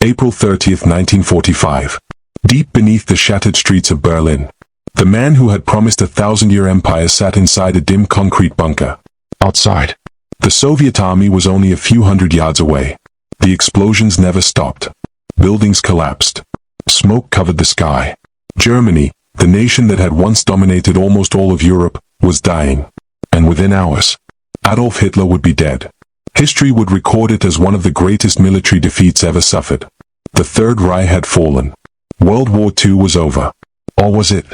April 30th, 1945. Deep beneath the shattered streets of Berlin, the man who had promised a 1,000-year empire sat inside a dim concrete bunker. Outside, the Soviet army was only a few hundred yards away. The explosions never stopped. Buildings collapsed. Smoke covered the sky. Germany, the nation that had once dominated almost all of Europe, was dying. And within hours, Adolf Hitler would be dead. History would record it as one of the greatest military defeats ever suffered. The Third Reich had fallen. World War II was over. Or was it?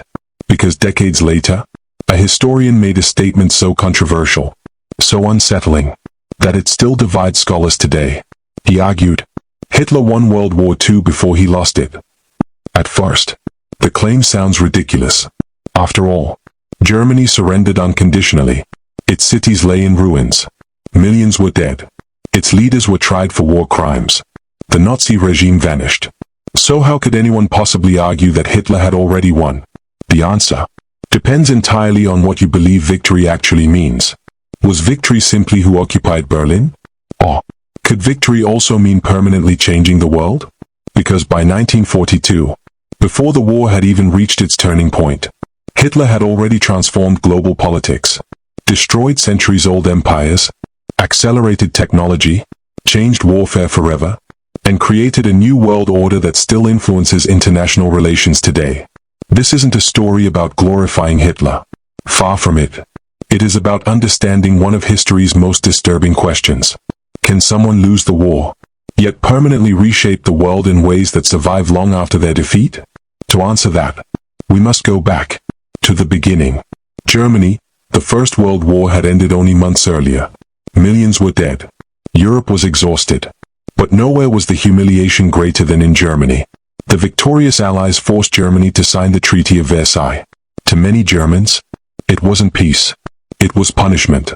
Because decades later, a historian made a statement so controversial, so unsettling, that it still divides scholars today. He argued, Hitler won World War II before he lost it. At first, the claim sounds ridiculous. After all, Germany surrendered unconditionally. Its cities lay in ruins. Millions were dead. Its leaders were tried for war crimes. The Nazi regime vanished. So how could anyone possibly argue that Hitler had already won? The answer depends entirely on what you believe victory actually means. Was victory simply who occupied Berlin? Or could victory also mean permanently changing the world? Because by 1942, before the war had even reached its turning point, Hitler had already transformed global politics, destroyed centuries-old empires, accelerated technology, changed warfare forever, and created a new world order that still influences international relations today. This isn't a story about glorifying Hitler. Far from it. It is about understanding one of history's most disturbing questions. Can someone lose the war, yet permanently reshape the world in ways that survive long after their defeat? To answer that, we must go back to the beginning. Germany, the First World War had ended only months earlier. Millions were dead. Europe was exhausted. But nowhere was the humiliation greater than in Germany. The victorious Allies forced Germany to sign the Treaty of Versailles. To many Germans, it wasn't peace. It was punishment.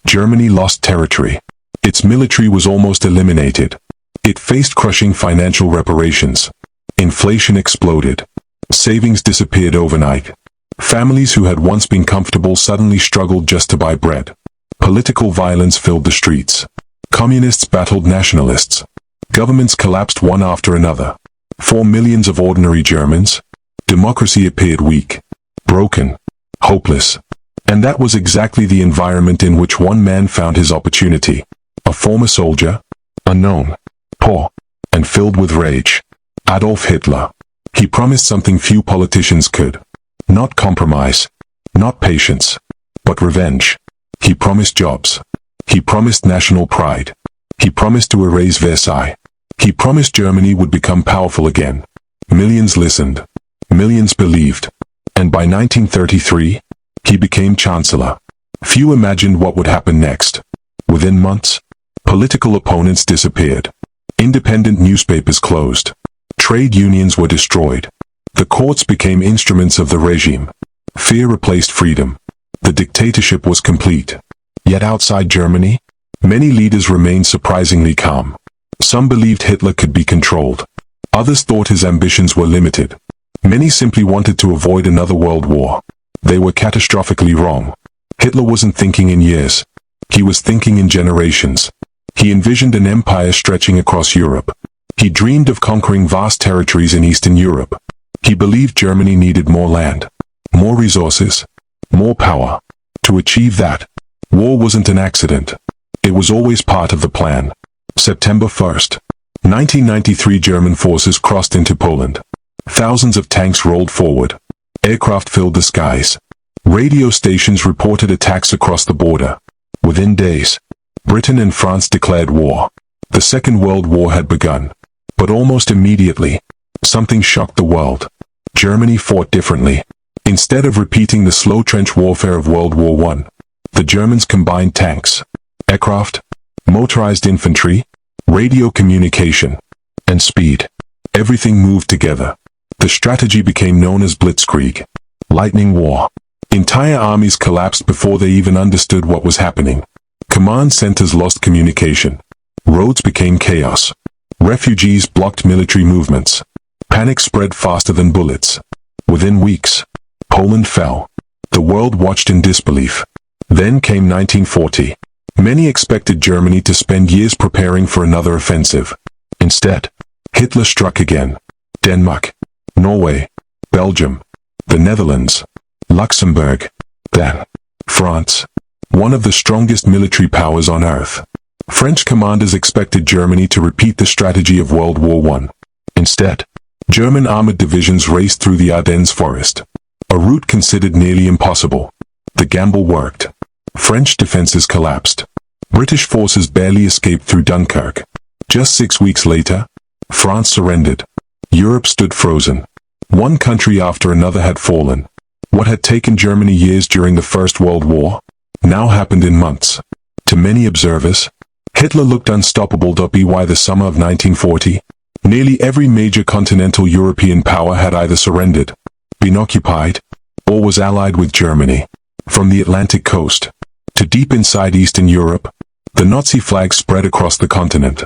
Germany lost territory. Its military was almost eliminated. It faced crushing financial reparations. Inflation exploded. Savings disappeared overnight. Families who had once been comfortable suddenly struggled just to buy bread. Political violence filled the streets. Communists battled nationalists. Governments collapsed one after another. For millions of ordinary Germans, democracy appeared weak, broken, hopeless. And that was exactly the environment in which one man found his opportunity. A former soldier, unknown, poor, and filled with rage. Adolf Hitler. He promised something few politicians could. Not compromise, not patience, but revenge. He promised jobs. He promised national pride. He promised to erase Versailles. He promised Germany would become powerful again. Millions listened. Millions believed. And by 1933, he became chancellor. Few imagined what would happen next. Within months, political opponents disappeared. Independent newspapers closed. Trade unions were destroyed. The courts became instruments of the regime. Fear replaced freedom. The dictatorship was complete. Yet outside Germany, many leaders remained surprisingly calm. Some believed Hitler could be controlled. Others thought his ambitions were limited. Many simply wanted to avoid another world war. They were catastrophically wrong. Hitler wasn't thinking in years. He was thinking in generations. He envisioned an empire stretching across Europe. He dreamed of conquering vast territories in Eastern Europe. He believed Germany needed more land, more resources, more power. To achieve that, war wasn't an accident. It was always part of the plan. September 1st, 1993, German forces crossed into Poland. Thousands of tanks rolled forward. Aircraft filled the skies. Radio stations reported attacks across the border. Within days, Britain and France declared war. The Second World War had begun. But almost immediately, something shocked the world. Germany fought differently. Instead of repeating the slow trench warfare of World War I, the Germans combined tanks, aircraft, motorized infantry, radio communication, and speed. Everything moved together. The strategy became known as Blitzkrieg, lightning war. Entire armies collapsed before they even understood what was happening. Command centers lost communication. Roads became chaos. Refugees blocked military movements. Panic spread faster than bullets. Within weeks, Poland fell. The world watched in disbelief. Then came 1940. Many expected Germany to spend years preparing for another offensive. Instead, Hitler struck again. Denmark, Norway, Belgium, the Netherlands, Luxembourg, then France, one of the strongest military powers on earth. French commanders expected Germany to repeat the strategy of World War I. Instead, German armored divisions raced through the Ardennes forest, a route considered nearly impossible. The gamble worked. French defenses collapsed. British forces barely escaped through Dunkirk. Just 6 weeks later, France surrendered. Europe stood frozen. One country after another had fallen. What had taken Germany years during the First World War now happened in months. To many observers, Hitler looked unstoppable. By the summer of 1940, nearly every major continental European power had either surrendered, been occupied, or was allied with Germany. From the Atlantic coast to deep inside Eastern Europe, the Nazi flag spread across the continent.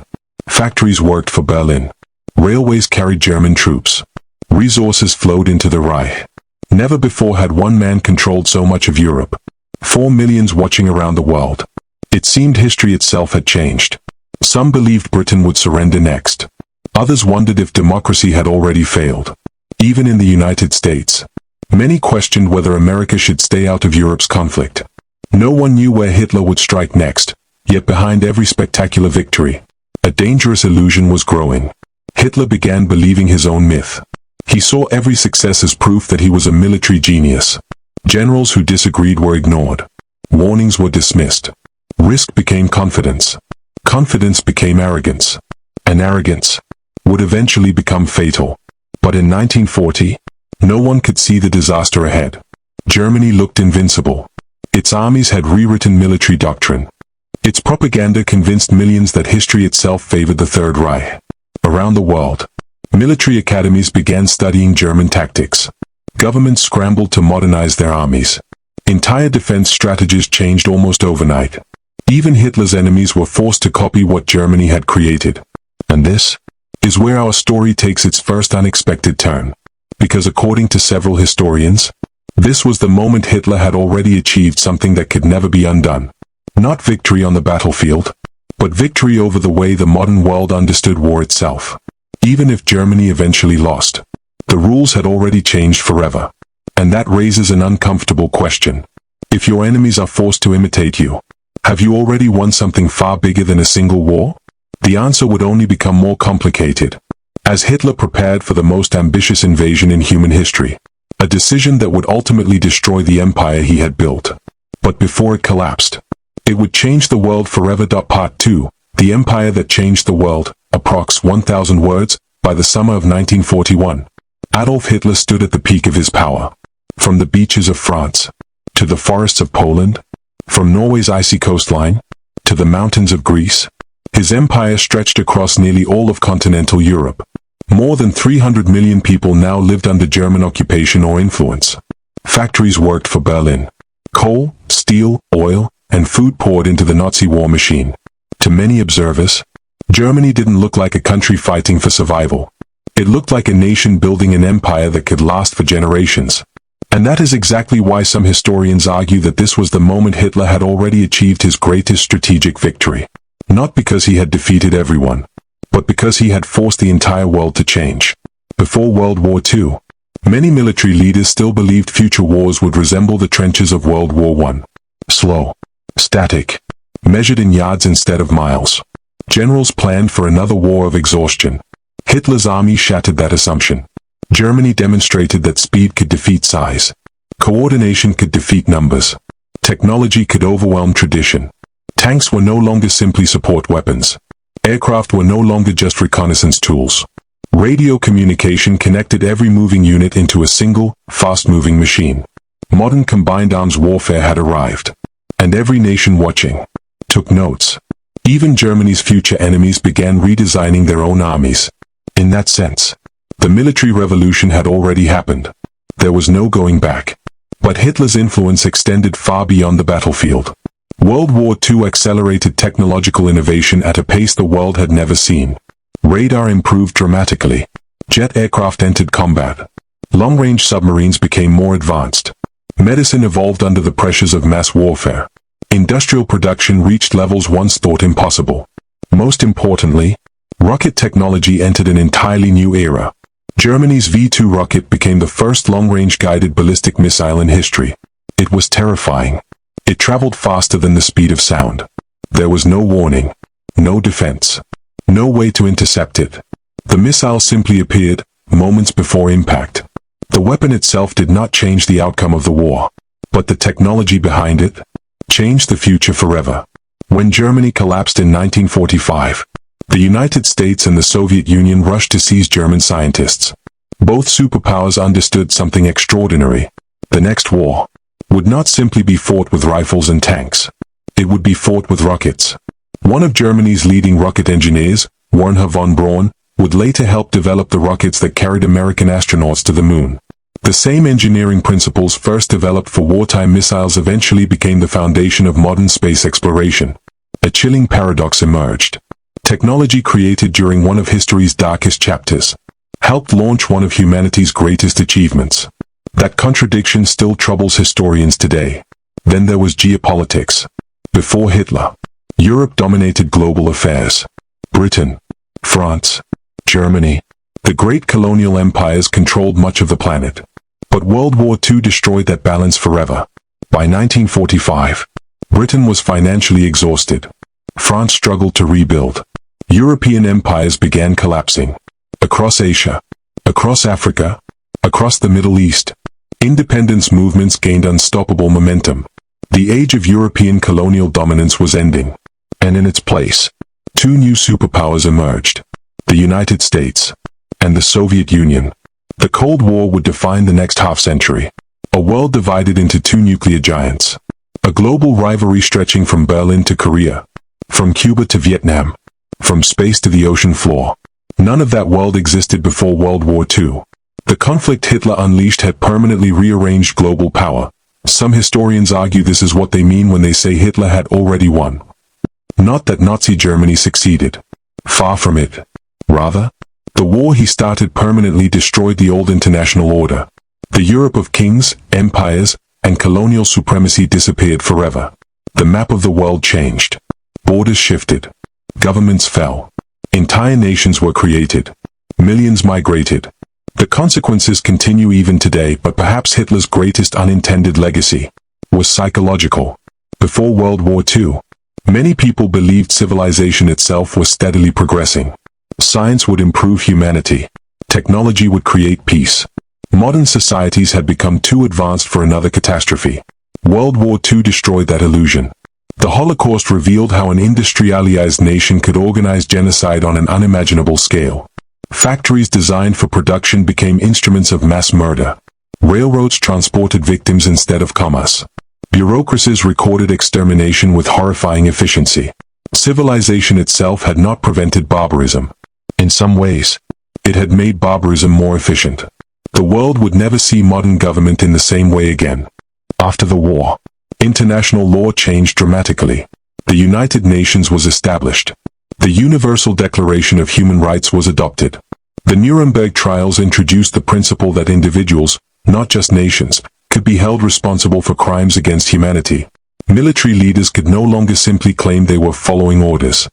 Factories worked for Berlin. Railways carried German troops. Resources flowed into the Reich. Never before had one man controlled so much of Europe. 4 millions watching around the world. It seemed history itself had changed. Some believed Britain would surrender next. Others wondered if democracy had already failed. Even in the United States, many questioned whether America should stay out of Europe's conflict. No one knew where Hitler would strike next, yet behind every spectacular victory, a dangerous illusion was growing. Hitler began believing his own myth. He saw every success as proof that he was a military genius. Generals who disagreed were ignored. Warnings were dismissed. Risk became confidence. Confidence became arrogance. And arrogance would eventually become fatal. But in 1940, no one could see the disaster ahead. Germany looked invincible. Its armies had rewritten military doctrine. Its propaganda convinced millions that history itself favored the Third Reich. Around the world, military academies began studying German tactics. Governments scrambled to modernize their armies. Entire defense strategies changed almost overnight. Even Hitler's enemies were forced to copy what Germany had created. And this is where our story takes its first unexpected turn. Because according to several historians, this was the moment Hitler had already achieved something that could never be undone. Not victory on the battlefield, but victory over the way the modern world understood war itself. Even if Germany eventually lost, the rules had already changed forever. And that raises an uncomfortable question. If your enemies are forced to imitate you, have you already won something far bigger than a single war? The answer would only become more complicated, as Hitler prepared for the most ambitious invasion in human history, a decision that would ultimately destroy the empire he had built. But before it collapsed, it would change the world forever. Part 2, The Empire That Changed the World, approx 1,000 words. By the summer of 1941, Adolf Hitler stood at the peak of his power. From the beaches of France, to the forests of Poland, from Norway's icy coastline, to the mountains of Greece, his empire stretched across nearly all of continental Europe. More than 300 million people now lived under German occupation or influence. Factories worked for Berlin. Coal, steel, oil, and food poured into the Nazi war machine. To many observers, Germany didn't look like a country fighting for survival. It looked like a nation building an empire that could last for generations. And that is exactly why some historians argue that this was the moment Hitler had already achieved his greatest strategic victory. Not because he had defeated everyone, but because he had forced the entire world to change. Before World War II, many military leaders still believed future wars would resemble the trenches of World War I. Slow, static, measured in yards instead of miles. Generals planned for another war of exhaustion. Hitler's army shattered that assumption. Germany demonstrated that speed could defeat size. Coordination could defeat numbers. Technology could overwhelm tradition. Tanks were no longer simply support weapons. Aircraft were no longer just reconnaissance tools. Radio communication connected every moving unit into a single, fast-moving machine. Modern combined arms warfare had arrived. And every nation watching took notes. Even Germany's future enemies began redesigning their own armies. In that sense, the military revolution had already happened. There was no going back. But Hitler's influence extended far beyond the battlefield. World War II accelerated technological innovation at a pace the world had never seen. Radar improved dramatically. Jet aircraft entered combat. Long-range submarines became more advanced. Medicine evolved under the pressures of mass warfare. Industrial production reached levels once thought impossible. Most importantly, Rocket technology entered an entirely new era. Germany's V-2 rocket became the first long-range guided ballistic missile in history. It was terrifying. It traveled faster than the speed of sound. There was no warning, no defense, no way to intercept it. The missile simply appeared, moments before impact. The weapon itself did not change the outcome of the war, but the technology behind it changed the future forever. When Germany collapsed in 1945, the United States and the Soviet Union rushed to seize German scientists. Both superpowers understood something extraordinary. The next war would not simply be fought with rifles and tanks. It would be fought with rockets. One of Germany's leading rocket engineers, Wernher von Braun, would later help develop the rockets that carried American astronauts to the moon. The same engineering principles first developed for wartime missiles eventually became the foundation of modern space exploration. A chilling paradox emerged. Technology created during one of history's darkest chapters helped launch one of humanity's greatest achievements. That contradiction still troubles historians today. Then there was geopolitics. Before Hitler, Europe dominated global affairs. Britain, France, Germany, the great colonial empires controlled much of the planet. But World War II destroyed that balance forever. By 1945, Britain was financially exhausted. France struggled to rebuild. European empires began collapsing. Across Asia, across Africa, across the Middle East, independence movements gained unstoppable momentum. The age of European colonial dominance was ending. And in its place, two new superpowers emerged: the United States and the Soviet Union. The Cold War would define the next half-century. A world divided into two nuclear giants. A global rivalry stretching from Berlin to Korea, from Cuba to Vietnam, from space to the ocean floor. None of that world existed before World War II. The conflict Hitler unleashed had permanently rearranged global power. Some historians argue this is what they mean when they say Hitler had already won. Not that Nazi Germany succeeded. Far from it. Rather, the war he started permanently destroyed the old international order. The Europe of kings, empires, and colonial supremacy disappeared forever. The map of the world changed. Borders shifted. Governments fell. Entire nations were created. Millions migrated. The consequences continue even today, but perhaps Hitler's greatest unintended legacy was psychological. Before World War II, many people believed civilization itself was steadily progressing. Science would improve humanity. Technology would create peace. Modern societies had become too advanced for another catastrophe. World War II destroyed that illusion. The Holocaust revealed how an industrialized nation could organize genocide on an unimaginable scale. Factories designed for production became instruments of mass murder. Railroads transported victims instead of commerce. Bureaucracies recorded extermination with horrifying efficiency. Civilization itself had not prevented barbarism. In some ways, it had made barbarism more efficient. The world would never see modern government in the same way again. After the war, international law changed dramatically. The United Nations was established. The Universal Declaration of Human Rights was adopted. The Nuremberg trials introduced the principle that individuals, not just nations, could be held responsible for crimes against humanity. Military leaders could no longer simply claim they were following orders.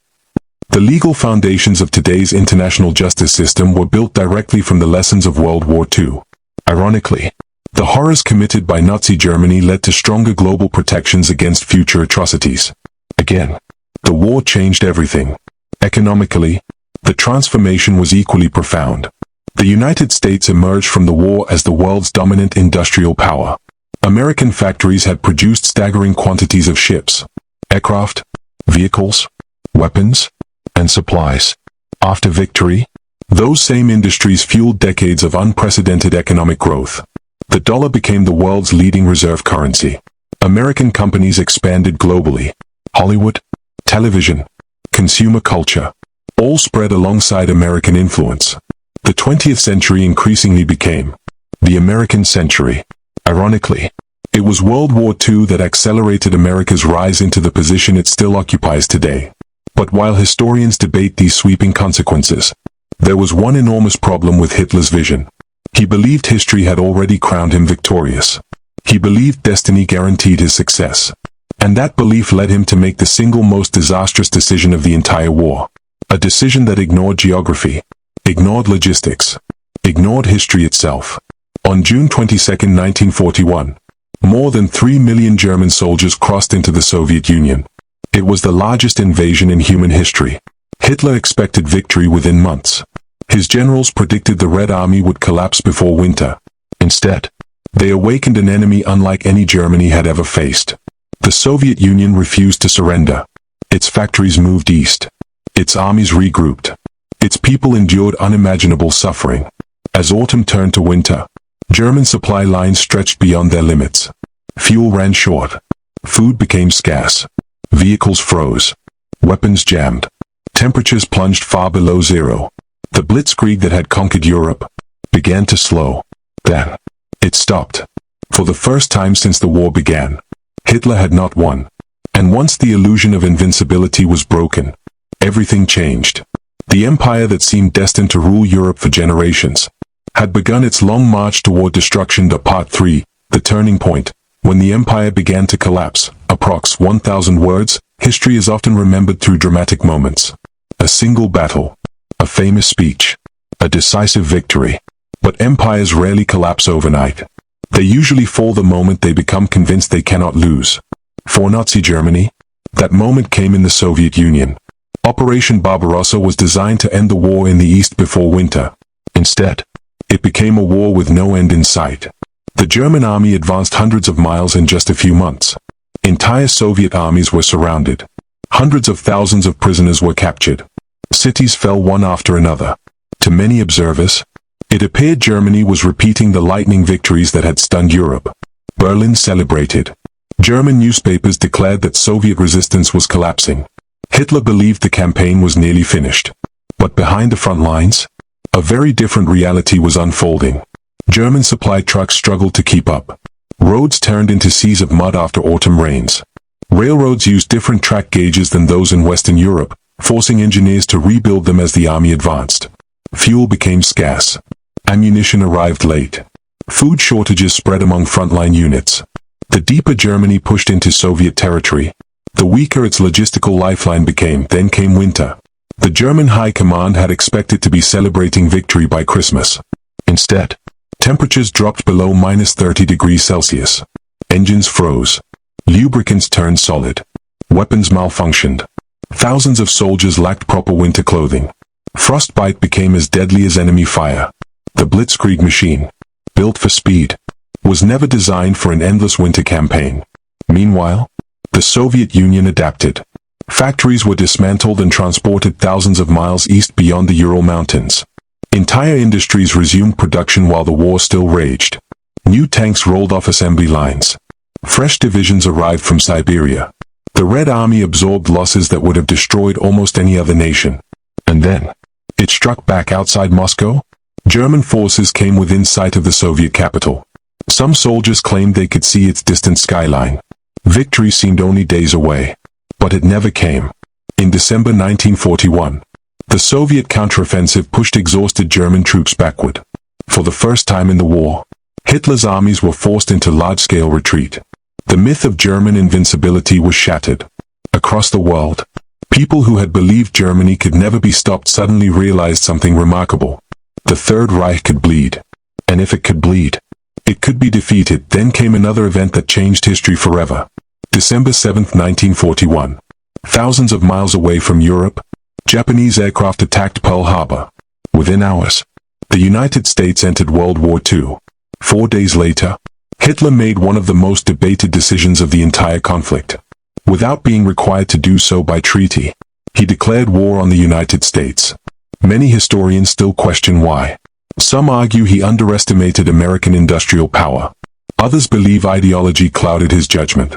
The legal foundations of today's international justice system were built directly from the lessons of World War II. Ironically, the horrors committed by Nazi Germany led to stronger global protections against future atrocities. Again, the war changed everything. Economically, the transformation was equally profound. The United States emerged from the war as the world's dominant industrial power. American factories had produced staggering quantities of ships, aircraft, vehicles, weapons, and supplies. After victory, those same industries fueled decades of unprecedented economic growth. The dollar became the world's leading reserve currency. American companies expanded globally. Hollywood, television, consumer culture, all spread alongside American influence. The 20th century increasingly became the American century. Ironically, it was World War II that accelerated America's rise into the position it still occupies today. But while historians debate these sweeping consequences, there was one enormous problem with Hitler's vision. He believed history had already crowned him victorious. He believed destiny guaranteed his success. And that belief led him to make the single most disastrous decision of the entire war. A decision that ignored geography, ignored logistics, ignored history itself. On June 22, 1941, more than 3 million German soldiers crossed into the Soviet Union. It was the largest invasion in human history. Hitler expected victory within months. His generals predicted the Red Army would collapse before winter. Instead, they awakened an enemy unlike any Germany had ever faced. The Soviet Union refused to surrender. Its factories moved east. Its armies regrouped. Its people endured unimaginable suffering. As autumn turned to winter, German supply lines stretched beyond their limits. Fuel ran short. Food became scarce. Vehicles froze. Weapons jammed. Temperatures plunged far below zero. The Blitzkrieg that had conquered Europe began to slow. Then, it stopped. For the first time since the war began, Hitler had not won. And once the illusion of invincibility was broken, everything changed. The empire that seemed destined to rule Europe for generations had begun its long march toward destruction. Part 3, the turning point. When the empire began to collapse, approx 1,000 words, history is often remembered through dramatic moments. A single battle, a famous speech, a decisive victory. But empires rarely collapse overnight. They usually fall the moment they become convinced they cannot lose. For Nazi Germany, that moment came in the Soviet Union. Operation Barbarossa was designed to end the war in the East before winter. Instead, it became a war with no end in sight. The German army advanced hundreds of miles in just a few months. Entire Soviet armies were surrounded. Hundreds of thousands of prisoners were captured. Cities fell one after another. To many observers, it appeared Germany was repeating the lightning victories that had stunned Europe. Berlin celebrated. German newspapers declared that Soviet resistance was collapsing. Hitler believed the campaign was nearly finished. But behind the front lines, a very different reality was unfolding. German supply trucks struggled to keep up. Roads turned into seas of mud after autumn rains. Railroads used different track gauges than those in Western Europe, forcing engineers to rebuild them as the army advanced. Fuel became scarce. Ammunition arrived late. Food shortages spread among frontline units. The deeper Germany pushed into Soviet territory, the weaker its logistical lifeline became. Then came winter. The German High Command had expected to be celebrating victory by Christmas. Instead, temperatures dropped below -30 degrees Celsius. Engines froze. Lubricants turned solid. Weapons malfunctioned. Thousands of soldiers lacked proper winter clothing. Frostbite became as deadly as enemy fire. The Blitzkrieg machine, built for speed, was never designed for an endless winter campaign. Meanwhile, the Soviet Union adapted. Factories were dismantled and transported thousands of miles east beyond the Ural Mountains. Entire industries resumed production while the war still raged. New tanks rolled off assembly lines. Fresh divisions arrived from Siberia. The Red Army absorbed losses that would have destroyed almost any other nation. And then, it struck back outside Moscow. German forces came within sight of the Soviet capital. Some soldiers claimed they could see its distant skyline. Victory seemed only days away. But it never came. In December 1941, the Soviet counteroffensive pushed exhausted German troops backward. For the first time in the war, Hitler's armies were forced into large-scale retreat. The myth of German invincibility was shattered. Across the world, people who had believed Germany could never be stopped suddenly realized something remarkable. The Third Reich could bleed. And if it could bleed, it could be defeated. Then came another event that changed history forever. December 7, 1941. Thousands of miles away from Europe, Japanese aircraft attacked Pearl Harbor. Within hours, the United States entered World War II. 4 days later, Hitler made one of the most debated decisions of the entire conflict. Without being required to do so by treaty, he declared war on the United States. Many historians still question why. Some argue he underestimated American industrial power. Others believe ideology clouded his judgment.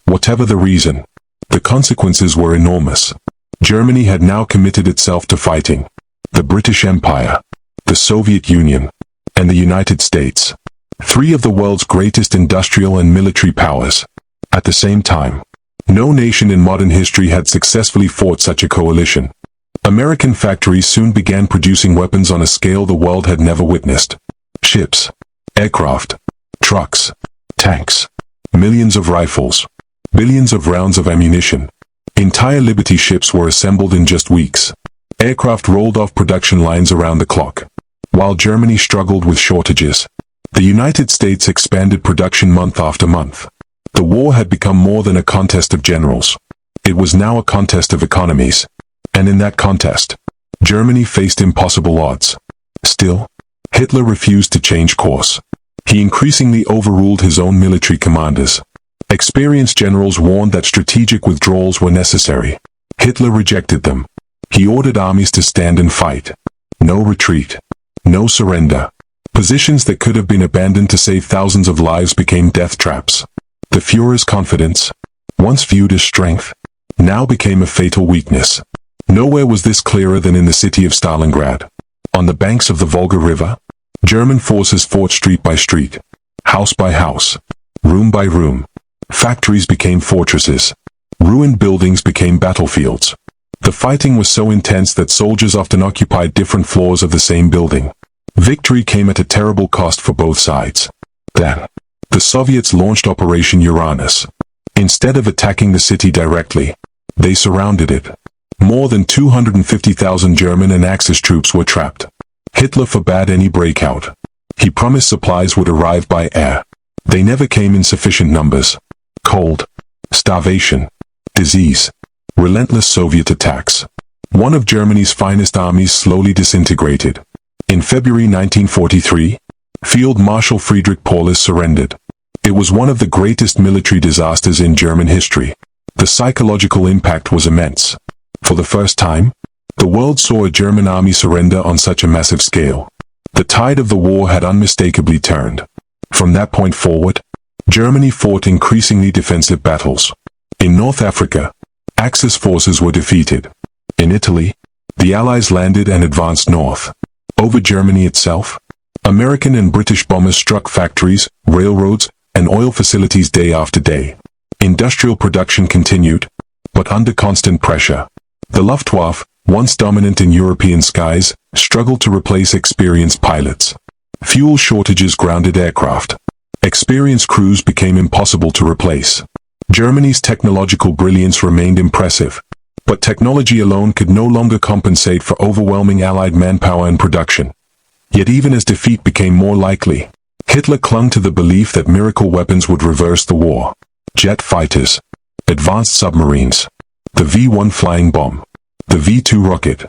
Whatever the reason, the consequences were enormous. Germany had now committed itself to fighting the British Empire, the Soviet Union, and the United States, three of the world's greatest industrial and military powers. At the same time, no nation in modern history had successfully fought such a coalition. American factories soon began producing weapons on a scale the world had never witnessed. Ships, aircraft, trucks, tanks, millions of rifles, billions of rounds of ammunition. Entire Liberty ships were assembled in just weeks. Aircraft rolled off production lines around the clock. While Germany struggled with shortages, the United States expanded production month after month. The war had become more than a contest of generals. It was now a contest of economies. And in that contest, Germany faced impossible odds. Still, Hitler refused to change course. He increasingly overruled his own military commanders. Experienced generals warned that strategic withdrawals were necessary. Hitler rejected them. He ordered armies to stand and fight. No retreat. No surrender. Positions that could have been abandoned to save thousands of lives became death traps. The Führer's confidence, once viewed as strength, now became a fatal weakness. Nowhere was this clearer than in the city of Stalingrad. On the banks of the Volga River, German forces fought street by street, house by house, room by room. Factories became fortresses. Ruined buildings became battlefields. The fighting was so intense that soldiers often occupied different floors of the same building. Victory came at a terrible cost for both sides. Then, the Soviets launched Operation Uranus. Instead of attacking the city directly, they surrounded it. More than 250,000 German and Axis troops were trapped. Hitler forbade any breakout. He promised supplies would arrive by air. They never came in sufficient numbers. Cold, starvation, disease, relentless Soviet attacks. One of Germany's finest armies slowly disintegrated. In February 1943, Field Marshal Friedrich Paulus surrendered. It was one of the greatest military disasters in German history. The psychological impact was immense. For the first time, the world saw a German army surrender on such a massive scale. The tide of the war had unmistakably turned. From that point forward, Germany fought increasingly defensive battles. In North Africa, Axis forces were defeated. In Italy, the Allies landed and advanced north. Over Germany itself, American and British bombers struck factories, railroads, and oil facilities day after day. Industrial production continued, but under constant pressure. The Luftwaffe, once dominant in European skies, struggled to replace experienced pilots. Fuel shortages grounded aircraft. Experienced crews became impossible to replace. Germany's technological brilliance remained impressive, but technology alone could no longer compensate for overwhelming Allied manpower and production. Yet even as defeat became more likely, Hitler clung to the belief that miracle weapons would reverse the war. Jet fighters, advanced submarines, the V-1 flying bomb, the V-2 rocket.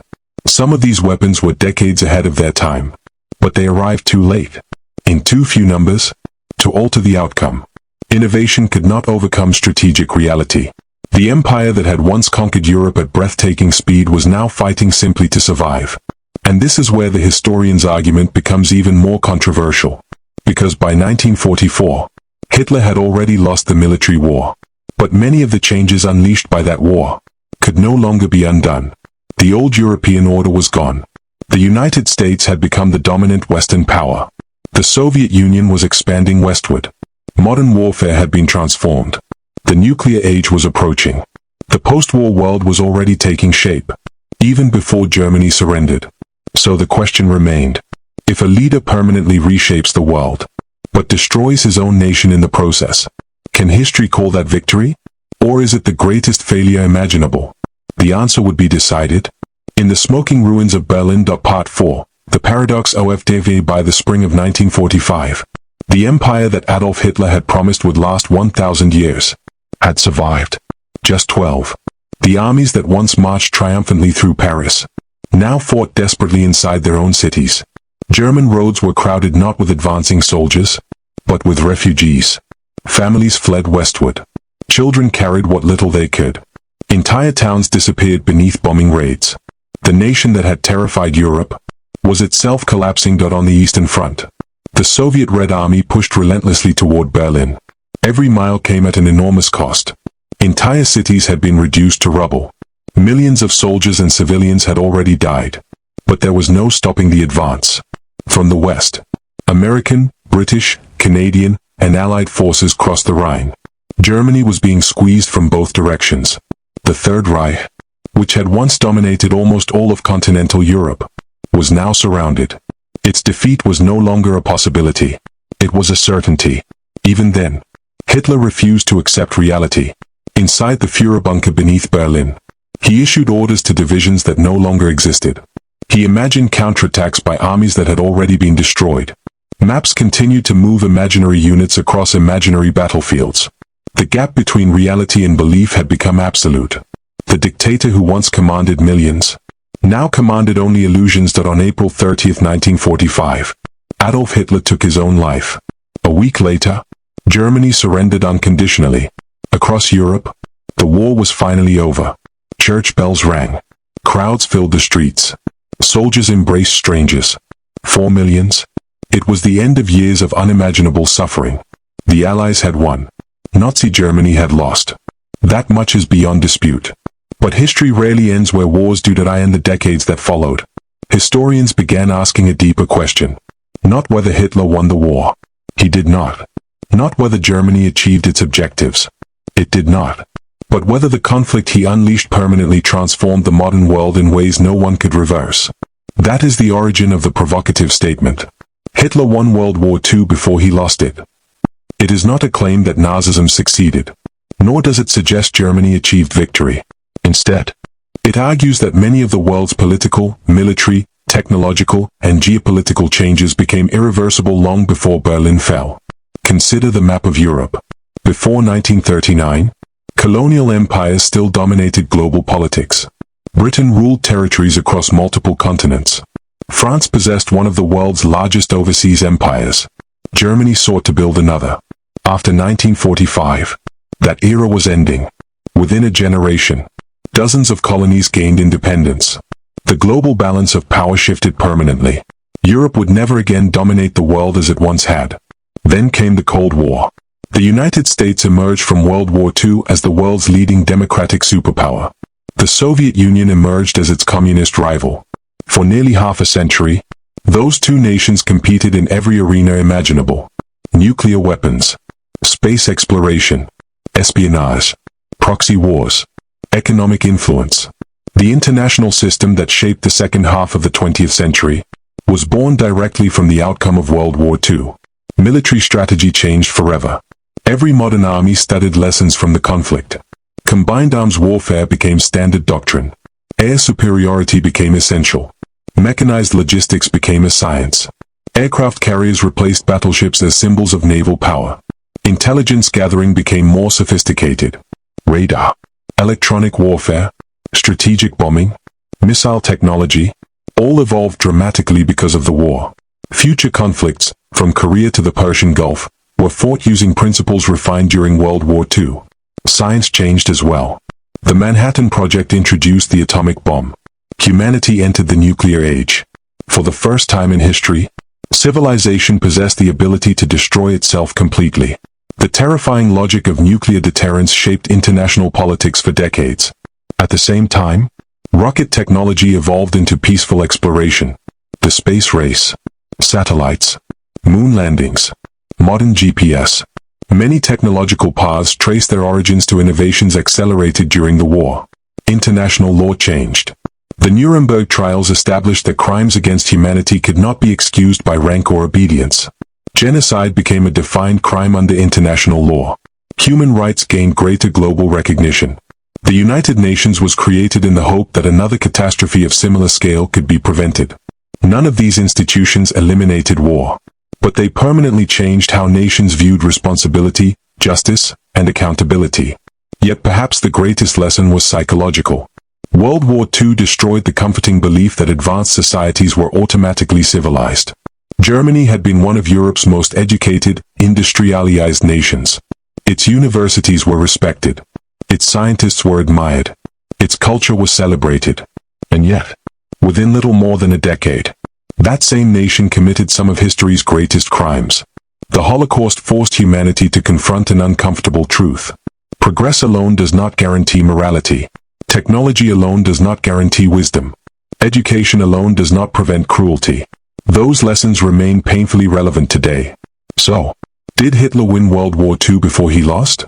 Some of these weapons were decades ahead of their time, but they arrived too late, in too few numbers, to alter the outcome. Innovation could not overcome strategic reality. The empire that had once conquered Europe at breathtaking speed was now fighting simply to survive. And this is where the historian's argument becomes even more controversial. Because by 1944, Hitler had already lost the military war. But many of the changes unleashed by that war could no longer be undone. The old European order was gone. The United States had become the dominant Western power. The Soviet Union was expanding westward. Modern warfare had been transformed. The nuclear age was approaching. The post-war world was already taking shape, even before Germany surrendered. So the question remained, if a leader permanently reshapes the world, but destroys his own nation in the process, can history call that victory? Or is it the greatest failure imaginable? The answer would be decided in the smoking ruins of Berlin. Part 4. The paradox of WWII. By the spring of 1945, the empire that Adolf Hitler had promised would last 1,000 years had survived just 12. The armies that once marched triumphantly through Paris now fought desperately inside their own cities. German roads were crowded not with advancing soldiers, but with refugees. Families fled westward. Children carried what little they could. Entire towns disappeared beneath bombing raids. The nation that had terrified Europe was itself collapsing. On the Eastern Front, the Soviet Red Army pushed relentlessly toward Berlin. Every mile came at an enormous cost. Entire cities had been reduced to rubble. Millions of soldiers and civilians had already died. But there was no stopping the advance. From the west, American, British, Canadian, and Allied forces crossed the Rhine. Germany was being squeezed from both directions. The Third Reich, which had once dominated almost all of continental Europe, was now surrounded. Its defeat was no longer a possibility. It was a certainty. Even then, Hitler refused to accept reality. Inside the Führer bunker beneath Berlin, He issued orders to divisions that no longer existed. He imagined counterattacks by armies that had already been destroyed. Maps continued to move imaginary units across imaginary battlefields. The gap between reality and belief had become absolute. The dictator who once commanded millions now commanded only illusions. On April 30, 1945, Adolf Hitler took his own life. A week later, Germany surrendered unconditionally. Across Europe, the war was finally over. Church bells rang. Crowds filled the streets. Soldiers embraced strangers. 4 millions? It was the end of years of unimaginable suffering. The Allies had won. Nazi Germany had lost. That much is beyond dispute. But history rarely ends where wars do. In the decades that followed, historians began asking a deeper question. Not whether Hitler won the war. He did not. Not whether Germany achieved its objectives. It did not. But whether the conflict he unleashed permanently transformed the modern world in ways no one could reverse. That is the origin of the provocative statement. Hitler won World War II before he lost it. It is not a claim that Nazism succeeded, nor does it suggest Germany achieved victory. Instead, it argues that many of the world's political, military, technological, and geopolitical changes became irreversible long before Berlin fell. Consider the map of Europe. Before 1939, colonial empires still dominated global politics. Britain ruled territories across multiple continents. France possessed one of the world's largest overseas empires. Germany sought to build another. After 1945, that era was ending. Within a generation, dozens of colonies gained independence. The global balance of power shifted permanently. Europe would never again dominate the world as it once had. Then came the Cold War. The United States emerged from World War II as the world's leading democratic superpower. The Soviet Union emerged as its communist rival. For nearly half a century, those two nations competed in every arena imaginable. Nuclear weapons, space exploration, espionage, proxy wars, economic influence. The international system that shaped the second half of the 20th century was born directly from the outcome of World War II. Military strategy changed forever. Every modern army studied lessons from the conflict. Combined arms warfare became standard doctrine. Air superiority became essential. Mechanized logistics became a science. Aircraft carriers replaced battleships as symbols of naval power. Intelligence gathering became more sophisticated. Radar, electronic warfare, strategic bombing, missile technology, all evolved dramatically because of the war. Future conflicts, from Korea to the Persian Gulf, were fought using principles refined during World War II. Science changed as well. The Manhattan Project introduced the atomic bomb. Humanity entered the nuclear age. For the first time in history, civilization possessed the ability to destroy itself completely. The terrifying logic of nuclear deterrence shaped international politics for decades. At the same time, rocket technology evolved into peaceful exploration. The space race, satellites, moon landings, modern GPS. Many technological paths trace their origins to innovations accelerated during the war. International law changed. The Nuremberg trials established that crimes against humanity could not be excused by rank or obedience. Genocide became a defined crime under international law. Human rights gained greater global recognition. The United Nations was created in the hope that another catastrophe of similar scale could be prevented. None of these institutions eliminated war, but they permanently changed how nations viewed responsibility, justice, and accountability. Yet perhaps the greatest lesson was psychological. World War II destroyed the comforting belief that advanced societies were automatically civilized. Germany had been one of Europe's most educated, industrialized nations. Its universities were respected. Its scientists were admired. Its culture was celebrated. And yet, within little more than a decade, that same nation committed some of history's greatest crimes. The Holocaust forced humanity to confront an uncomfortable truth. Progress alone does not guarantee morality. Technology alone does not guarantee wisdom. Education alone does not prevent cruelty. Those lessons remain painfully relevant today. So, did Hitler win World War II before he lost?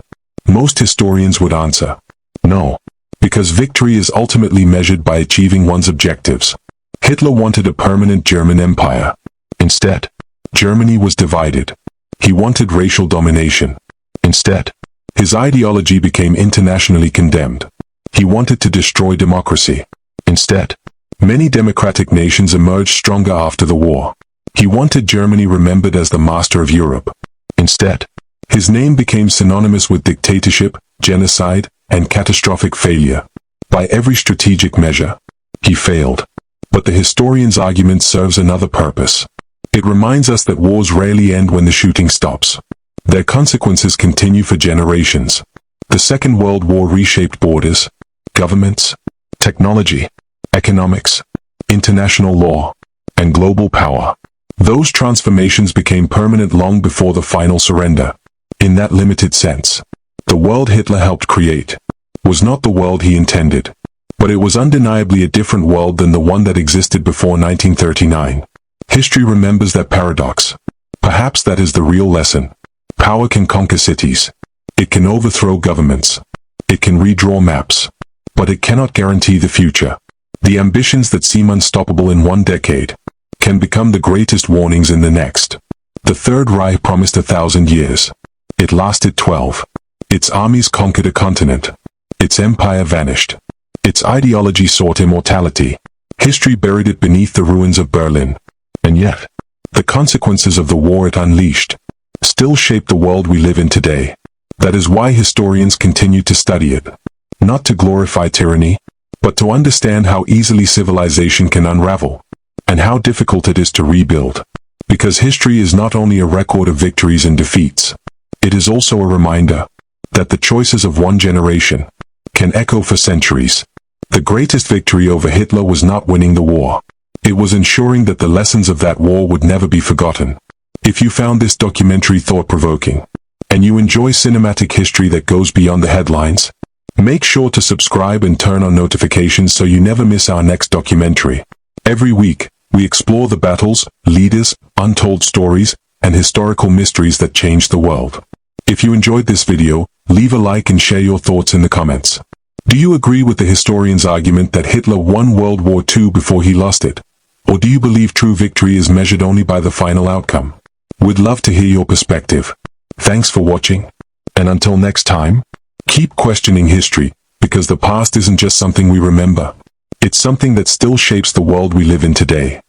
Most historians would answer, no, because victory is ultimately measured by achieving one's objectives. Hitler wanted a permanent German empire. Instead, Germany was divided. He wanted racial domination. Instead, his ideology became internationally condemned. He wanted to destroy democracy. Instead, many democratic nations emerged stronger after the war. He wanted Germany remembered as the master of Europe. Instead, his name became synonymous with dictatorship, genocide, and catastrophic failure. By every strategic measure, he failed. But the historian's argument serves another purpose. It reminds us that wars rarely end when the shooting stops. Their consequences continue for generations. The Second World War reshaped borders, governments, technology, economics, international law, and global power. Those transformations became permanent long before the final surrender. In that limited sense, the world Hitler helped create was not the world he intended, but it was undeniably a different world than the one that existed before 1939. History remembers that paradox. Perhaps that is the real lesson. Power can conquer cities. It can overthrow governments. It can redraw maps. But it cannot guarantee the future. The ambitions that seem unstoppable in one decade can become the greatest warnings in the next. The Third Reich promised 1,000 years. It lasted 12. Its armies conquered a continent. Its empire vanished. Its ideology sought immortality. History buried it beneath the ruins of Berlin. And yet, the consequences of the war it unleashed still shape the world we live in today. That is why historians continue to study it. Not to glorify tyranny, but to understand how easily civilization can unravel, and how difficult it is to rebuild. Because history is not only a record of victories and defeats, it is also a reminder that the choices of one generation can echo for centuries. The greatest victory over Hitler was not winning the war. It was ensuring that the lessons of that war would never be forgotten. If you found this documentary thought-provoking, and you enjoy cinematic history that goes beyond the headlines, make sure to subscribe and turn on notifications so you never miss our next documentary. Every week, we explore the battles, leaders, untold stories, and historical mysteries that changed the world. If you enjoyed this video, leave a like and share your thoughts in the comments. Do you agree with the historian's argument that Hitler won World War II before he lost it? Or do you believe true victory is measured only by the final outcome? We'd love to hear your perspective. Thanks for watching, and until next time, keep questioning history, because the past isn't just something we remember. It's something that still shapes the world we live in today.